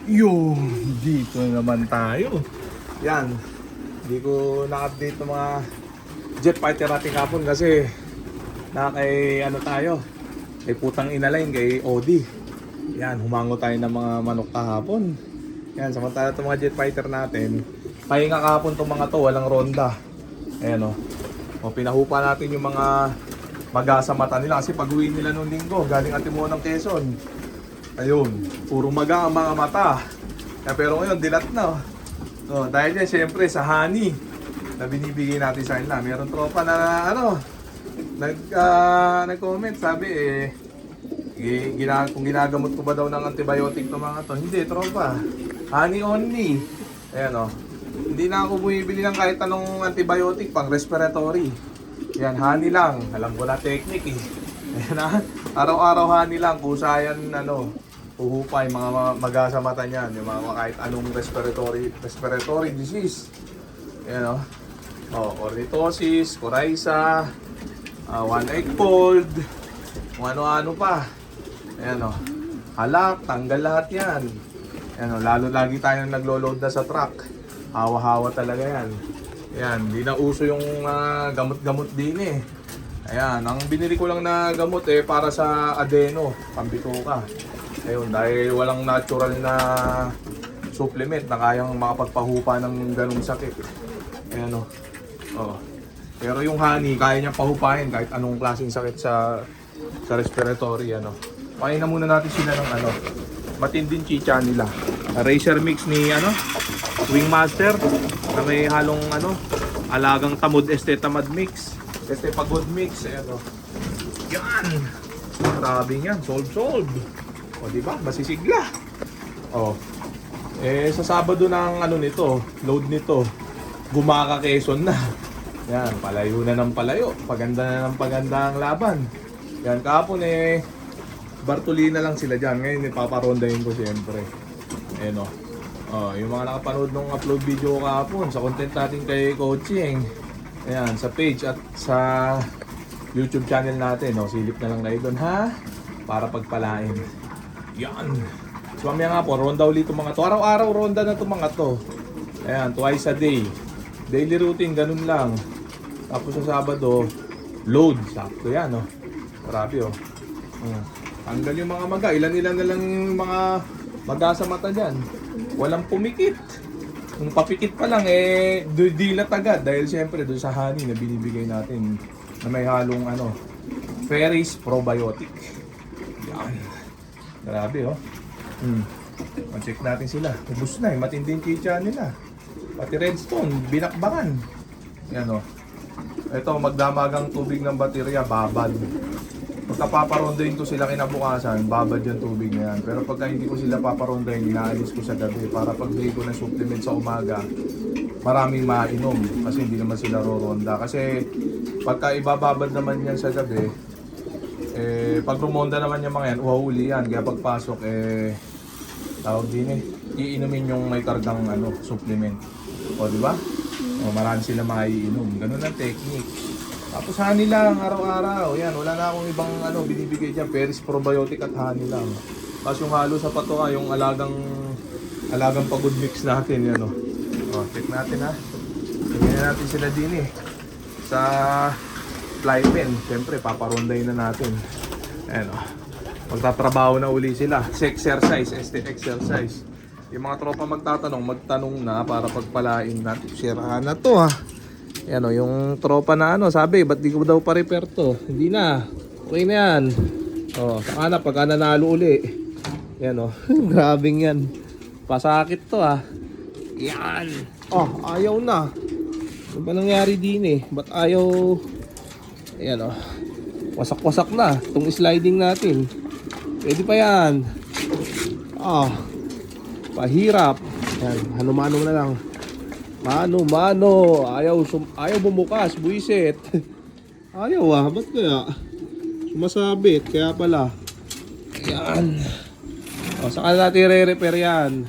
Yo, dito naman tayo. Yan. Hindi ko na-update ng mga jet fighter natin kapon kasi kay ano tayo. Kay putang inaline kay Odi. Yan, humango tayo ng mga manok kahapon. Yan, samantala itong mga jet fighter natin. Pahinga kahapon itong mga to, walang ronda. Ayan o. O, pinahupa natin yung mga maga sa mata nila kasi pag-uwi nila nung linggo, galing Antimoa ng Quezon. Ayun, puro maga ang mga mata. Pero ngayon, dilat na. So, dahil yan, syempre, sa honey na binibigay natin sa kanila. Meron tropa na, nag-comment, sabi, kung ginagamot ko ba daw ng antibiotic to mga to. Hindi, tropa. Honey only. Ayan, hindi na ako bumibili ng kahit anong antibiotic pang respiratory. Yan, honey lang. Alam ko na technique eh. Ayan na, araw-araw honey lang. Kusa yan, puhupay, mga maga sa mata niyan. Yung mga kahit anong respiratory disease. Ayan ornithosis, coryza, one-egg cold, kung ano-ano pa. Ayan halak, tanggal lahat yan. Ayan lalo lagi tayong naglo-load na sa truck. Hawa-hawa talaga yan. Ayan, di na uso yung gamot-gamot din eh. Ayan, ang binili ko lang na gamot para sa adeno, pambituka. Ayun, dahil walang natural na supplement na kayang makapagpahupa ng ganung sakit. Ayan Pero yung honey, kaya niya pahupain kahit anong klaseng sakit sa respiratory. Pakain na muna natin sila ng matinding chicha nila. Racer mix ni Wingmaster na may halong alagang tamod tamad mix. Pagod mix. Yan. Grabe yan. Solve. O diba? Masisigla. Sa Sabado ng load nito, Gumaka Quezon na. Yan, palayo na ng palayo. Paganda na ng paganda ang laban. Yan, kahapon Bartolina lang sila dyan. Ngayon ipaparondahin ko siyempre. Ayan yung mga nakapanood ng upload video kahapon sa content natin kay Coaching. Ayan, sa page at sa YouTube channel natin. Silip na lang kayo doon ha. Para pagpalain. Yan. So mamaya nga po, ronda ulit itong mga to. Araw-araw ronda na itong mga to. Ayan, twice a day. Daily routine, ganun lang. Tapos sa Sabado, load. Sakto yan Grabe tanggal yung mga maga. Ilan-ilan na lang yung mga maga sa mata dyan. Walang pumikit. Kung papikit pa lang, dilat agad. Dahil siyempre, doon sa honey na binibigay natin na may halong Ferris probiotic. Yan. Grabe check natin sila. Ubus na matinding chicha nila. Pati redstone, binakbakan. Yan Ito, magdamagang tubig ng baterya, babad. Pagka paparondahin ko sila kinabukasan, babad yung tubig na yan. Pero pagka hindi ko sila paparondahin, inaalis ko sa gabi para pagbili ko ng supplement sa umaga, maraming mainom kasi hindi naman sila roronda. Kasi pagka ibababad naman yan sa gabi, pag rumonda naman yung mga yan, uhuli yan. Kaya pagpasok, tawag din iinumin yung may kargang supplement. Diba? Marami sila maiinom. Ganun ang technique. Tapos honey lang, araw-araw. Yan, wala na akong ibang binibigay dyan. Ferris probiotic at honey lang. Tapos yung halo sa patoka, yung alagang pagod mix natin. Yan check natin ha. Tingnan natin sila din sa fly pen. Siyempre, paparondahin na natin. Ayan magtatrabaho na uli sila. Exercise. Yung mga tropa magtanong na para pagpalain natin. Sirahan na to ha. Yan yung tropa na sabi, ba't di ko daw pa-repair to? Hindi na. Okay na yan. Saka na, pagka nanalo uli. Yan grabing yan. Pasakit to ha. Yan. Ayaw na. Ano ba nangyari din ba't ayaw? Yan wasak-wasak na. Itong sliding natin. Pwede pa yan. Pahirap. Yan, hano-mano na lang. Mano. Ayaw bumukas, buisit. Ayaw ba't kaya? Sumasabit, kaya pala. Yan. Saka natin i-repair yan.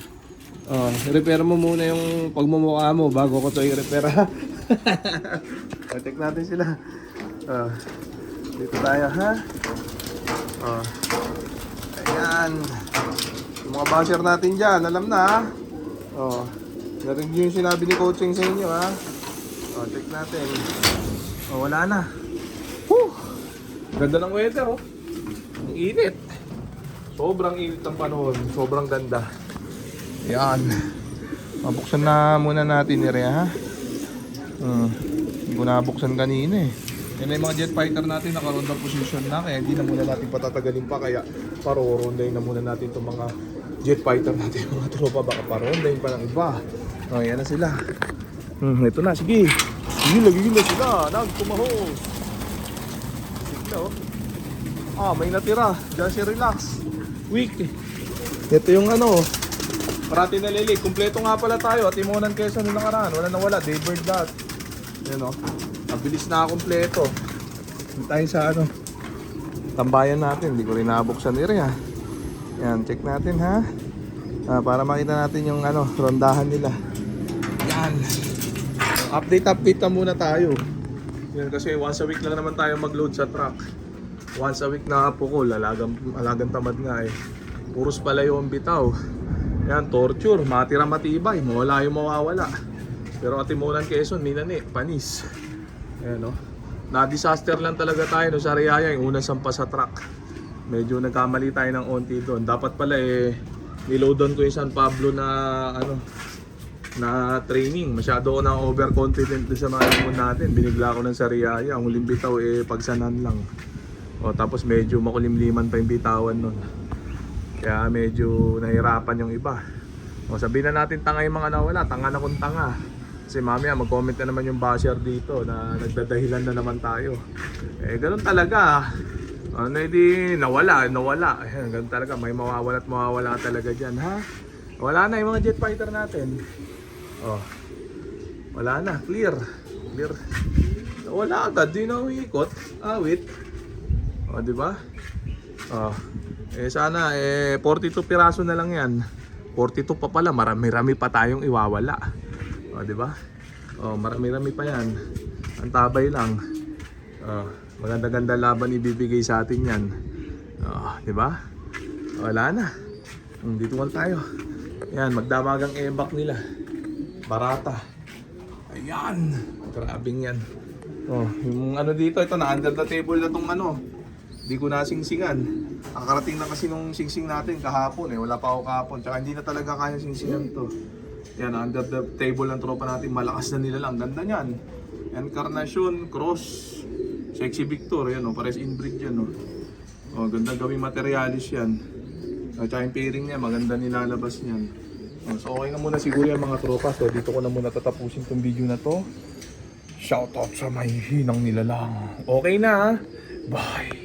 Repair mo muna yung pagmumukha mo bago ko ito i-repair ha. Check natin sila. Dito tayo ha. Ayan. mga basher natin dyan, alam na ha. Oh, narinig yung sinabi ni Coaching sa inyo ha. Oh, check natin. Oh, wala na. Whew! Ganda ng weather oh. Ang init. Sobrang init ng panahon. Sobrang ganda. Yan. Mabuksan na muna natin nire ha. Hindi ko nabuksan kanina eh. Yan na yung mga jet fighter natin naka-ronda position na. Kaya hindi na muna natin patatagalin pa. Kaya parorondayin na muna natin itong mga jet fighter natin. Mga tropa baka parorondayin pa ng iba. O yan na sila. Ito na sige. Gila sila. Nagpumahos. Sige oh. May natira. Just relax. Weak. Ito yung ano. Parati nalilig. Kumpleto nga pala tayo. At Timonan Quezon nung nakaraan. Wala nawala. Daybird that. Yan o. Mabilis na kumpleto. Hindi tayo sa ano. Tambayan natin. Hindi ko rin nabuksan nila ha. Yan. Check natin ha. Para makita natin yung ano. Rondahan nila. Yan. Update na muna tayo. Yan kasi once a week lang naman tayo mag-load sa truck. Once a week na pukol. Alagang tamad nga eh. Puros palayo ang bitaw. Yan, torture, matira matibay, mawala yung mawawala. Pero at Timonan Quezon, minani, panis. Ayan no. Na-disaster lang talaga tayo no, sa Riyaya, yung unang sampa sa truck. Medyo nagkamali tayo ng onti doon. Dapat pala niloadon ko yung San Pablo na na training. Masyado ako na overconfident doon sa mga limon natin. Binigla ko ng sa Riyaya, ang huling bitaw pagsanan lang. O tapos medyo makulimliman pa yung bitawan nun. Kaya medyo nahirapan yung iba. O sabihin na natin tanga yung mga nawala. Tanga na kung tanga. Kasi mamaya mag-comment na naman yung basher dito na nagdadahilan na naman tayo. Ganun talaga. Ano nawala. Ganun talaga. May mawawala at mawawala talaga dyan ha. Wala na yung mga jet fighter natin. Wala na. Clear. Wala agad. Di na uikot. Awit. Diba? Sana 42 piraso na lang yan. 42 pa pala, marami-rami pa tayong iwawala. Di ba? Marami-rami pa yan. Ang tabay lang. Maganda-ganda laban ibibigay sa atin yan. Di ba? Wala na. Dito wala tayo. Yan, magdamagang e-back nila. Barata. Ayan. Grabing yan. Yung ano dito, ito na under the table na tong ano. Hindi ko nasingsingan. Nakarating na kasi nung singsing natin kahapon wala pa ako kahapon. Tsaka hindi na talaga kaya singsingan to. Yan, under the table ng tropa natin. Malakas na nila lang. Ganda niyan. Encarnacion, Cross, Sexy Victor. Yan pares inbreed yan ganda gawing materialis yan. Tsaka yung pairing niya, maganda nilalabas niyan. So okay na muna siguro yung mga tropa. So dito ko na muna tatapusin tong video na to. Shoutout sa may hinang nilalang. Okay na. Bye.